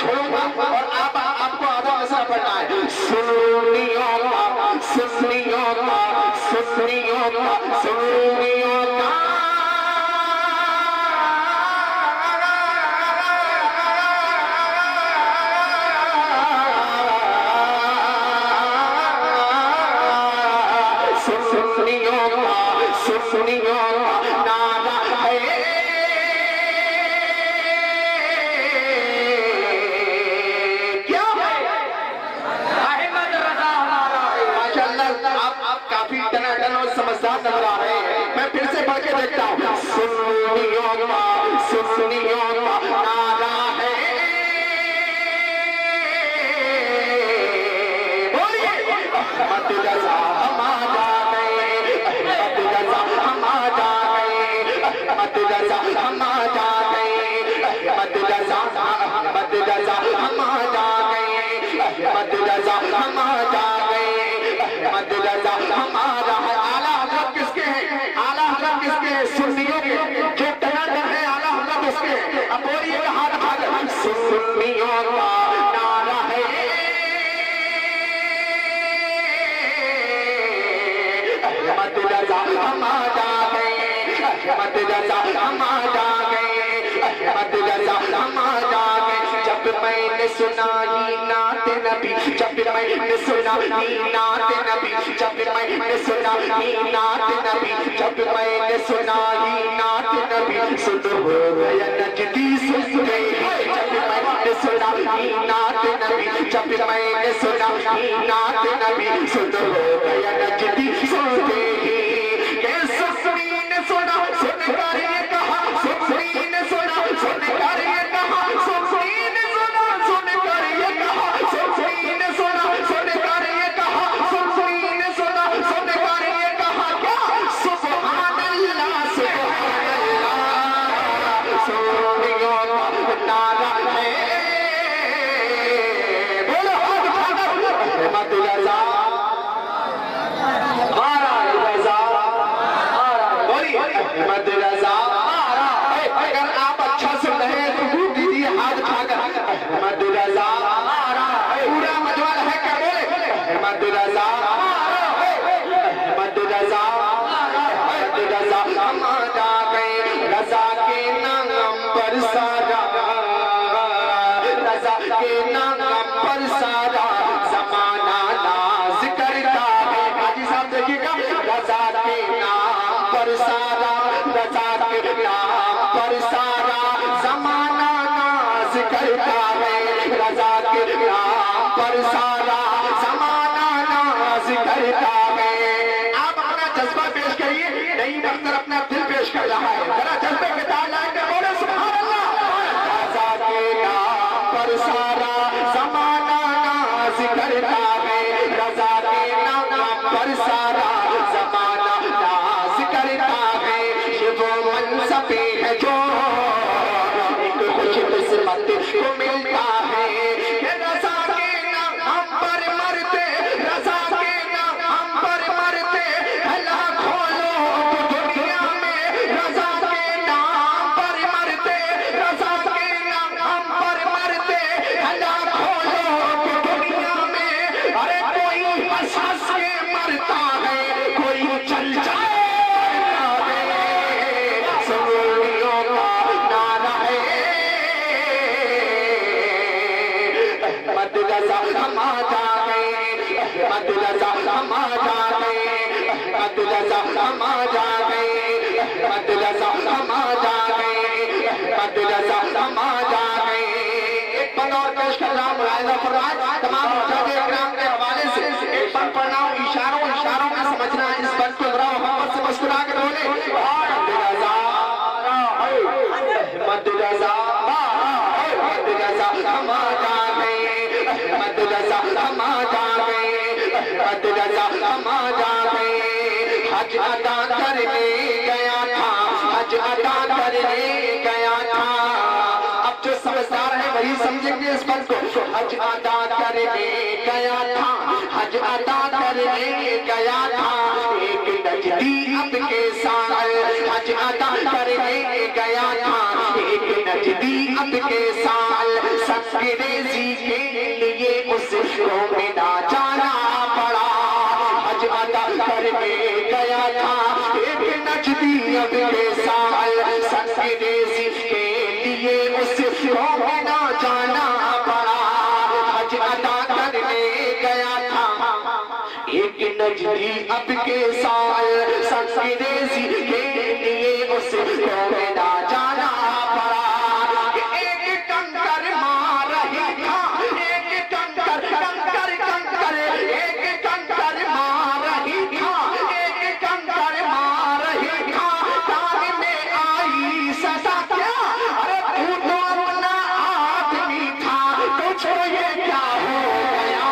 छोड़ूंगा और आपको आधा मसला पढ़ना है। सुन्नियों का सुन्नियों का सुन्नियों का सुन्नियों का सुनियो नारा है क्या है अहमद रजा हमारा है। माशाअल्लाह आप काफी टनाटन और समझदार नजर आ रहे हैं। मैं फिर से पढ़ के देखता हूँ। सुनियो नारा है बोलिए अहमद रजा हमारा मत रजा हम आ जा गए मत रजा मत रजा हम आ जा गए मत रजा हम आ जा गए मत रजा हमारा है। आला हज़रत किसके हैं? आला हज़रत किसके हैं? सुन्नियों के। जो टनाटन है आला हज़रत उसके। अब बोलिए हाथ सुन्नियों का नारा है मत रजा हम आ जा मत रजा हम आ जा गए मत रजा हम आ जा गए। जब मैंने सुना ही नाते नबी जब मैंने सुना ही नाते नबी जब मैंने सुना ही नाते नबी जब मैंने सुना ही नाते नबी सुन हो गया नजदी सुन गई। जब मैंने सुना ही नाते नबी जब मैंने सुना ही नाते नबी सुन हो गया नजदी सुन गई। सुना सुनकर ये कहा सुनी ने सुना सुनकर ये कहा सुनी ने सुना सुनकर ये कहा सुनी ने सुना सुनकर ये कहा सुनी ने सुना सुनकर ये कहा क्या सुभान अल्लाह सुनियो नारा है बोलो अहमद रजा अहमद रजा मारा। अगर आप अच्छा सुन रहे हैं तो भूल दीजिए हाथ उठाकर अहमद रजा मारा। पूरा मजवाल है क्या बोले अहमद रजा मारा अहमद रजा अहमद रजा हम आ जा गए रजा के नाम पर सारा रजा के नाम पर सारा जमाना नाज करता है। हाजी साहब देखिएगा रजा के नाम पर सारा रजा के नाम पर सारा जमाना नाज करता है। रजा के नाम पर सारा जमाना नाज करता है। आप अपना जज्बा पेश करिए। नहीं अख्तर अपना दिल पेश कर रहा है। जरा जज्बे के ताल लाएंगे बोले सुभान अल्लाह। रजा के नाम पर सारा जमाना नाज करता है। रजा के नाम पर सारा जमाना नाज करता है। वो मनसबे है जो एक कुछ किस्मत को मिलता है। रजा के नाम हम पर मरते रजा के नाम हम पर मरते भला खोलो दुनिया में। रजा के नाम पर मरते रजा के नाम हम पर मरते भला खोलो दुनिया में। अरे कोई हंस हंस के मरता है कोई चल जाए मत रजा हम आ जा गए मत रजा हम आ जा गए मत रजा हम आ जा गए मत रजा हम आ जा गए मत रजा हम आ जा गए। एक बंद और पेश कर रहा हूँ मुलाहिजा फरमाए तमाम मुजाहिद इकराम के हवाले से। एक बंद पढ़ना हूँ इशारों इशारों में समझना है। इस बंद को जरा मोहब्बत से मुस्कुरा कर बोले मत रजा मत रजा मत रजा हम आ जा गए मत रजा हम आ जा गए मत रजा हम आ जा गए। हज अदा करने गया था हज अदा करने गया था। अब जो समझदार है वही समझेंगे इस बात को। हज अदा करने गया था हज अदा करने गया था। एक नजदी अब के साल हज अदा करने गया था, एक नजदी अब के साल अंग्रेजी के लिए उसको मिला जाना पड़ा। हज अदा करने गया था, एक नजदी अब के साल अंग्रेजी के लिए उसको मिला जाना पड़ा। हज अदा करने गया था, एक नजदी अब के साल अंग्रेजी के लिए उसको मिला जाना पड़ा। एक कंकर मार रही था, एक कंकर कंकर कंकर, एक कंकर मार रही था, एक कंकर मार रही था। कान में आई सदा क्या, अरे तू तो अपना आदमी था, तुझको ये क्या हो गया।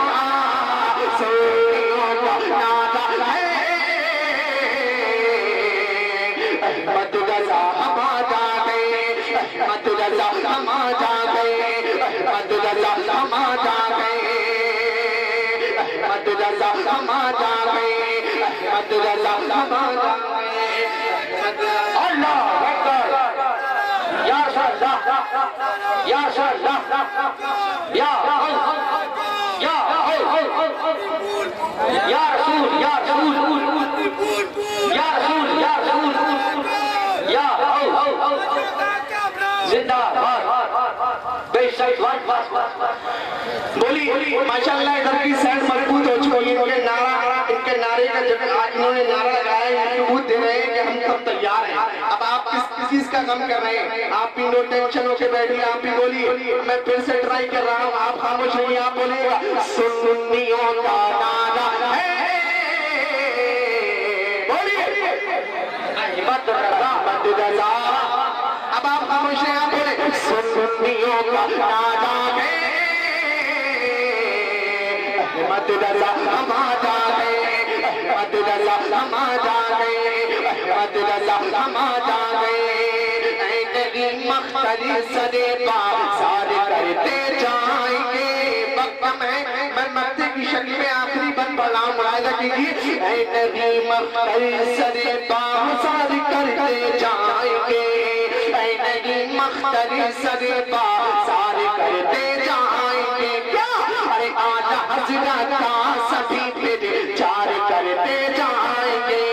अहमद रजा हम आ गए, अहमद रजा हम आ गए, अहमद रजा हम आ गए, अहमद रजा हम आ गए, अहमद रजा हम आ गए। अल्लाह अकबर, या अल्लाह, या अल्लाह, या या रसूल, या रसूल, या रसूल, या रसूल, या जिंदाबाद। बेशक बोली माशाअल्लाह, इधर की सैर मजबूत हो चुकी है। इनके नारे का जब इन्होंने नारा लगाया, सबूत दे रहे हैं कि हम सब तैयार हैं। अब आप किस चीज का गम कर रहे हैं? आप भी नो टेंशन होके बैठिए, आप भी बोलिए। मैं फिर से ट्राई कर रहा हूँ, आप खामोश रहिए, आप बोलिएगा सुन्नियों का नारा है, बोलिए अहमद रजा। अब आप खामोश हैं, आप बोले सुन्नियों का नारा है, अहमद रजा हम आ गए, अहमद रजा हम आ गए, अहमद रजा हम आ गए। नबी मख्तरी सदे बाज़ार करते जाएंगे, वक्त मैं मक्ते की शक्ल में आखिरी बन पड़ा मुलाहिजा कीजिए। नबी मख्तरी सदे बाज़ार करते जाएंगे, नबी मख्तरी सदे बाज़ार करते जाएंगे। क्या अरे आला हज़रत का सभी चार करते जाएंगे,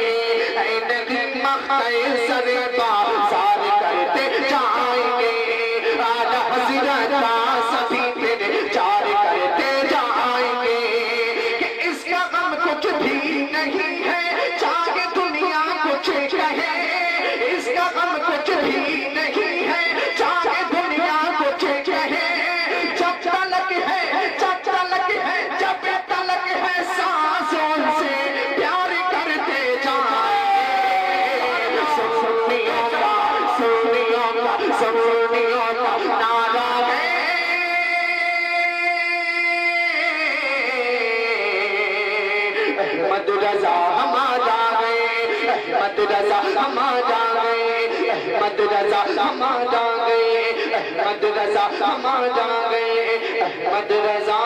नबी मख्तरी सदे बाज़ार करते जाएंगे। आला हज़रत का सभी चार करते जाएंगे कि इसका गम कुछ भी नहीं है, चाहे दुनिया कुछ कहे। इसका गम कुछ भी नहीं है, चाहे दुनिया कुछ कहे। जब तलक है, जब तलक है, जब तलक है सांसों से प्यार करते जाएंगे। सुन्नियों का, सुन्नियों का, सुन्नियों का नारा है, अहमद रजा हम आ गए, अहमद रजा हम आ गए, अहमद रजा हम आ गए, अहमद रजा हम आ गए, अहमद रजा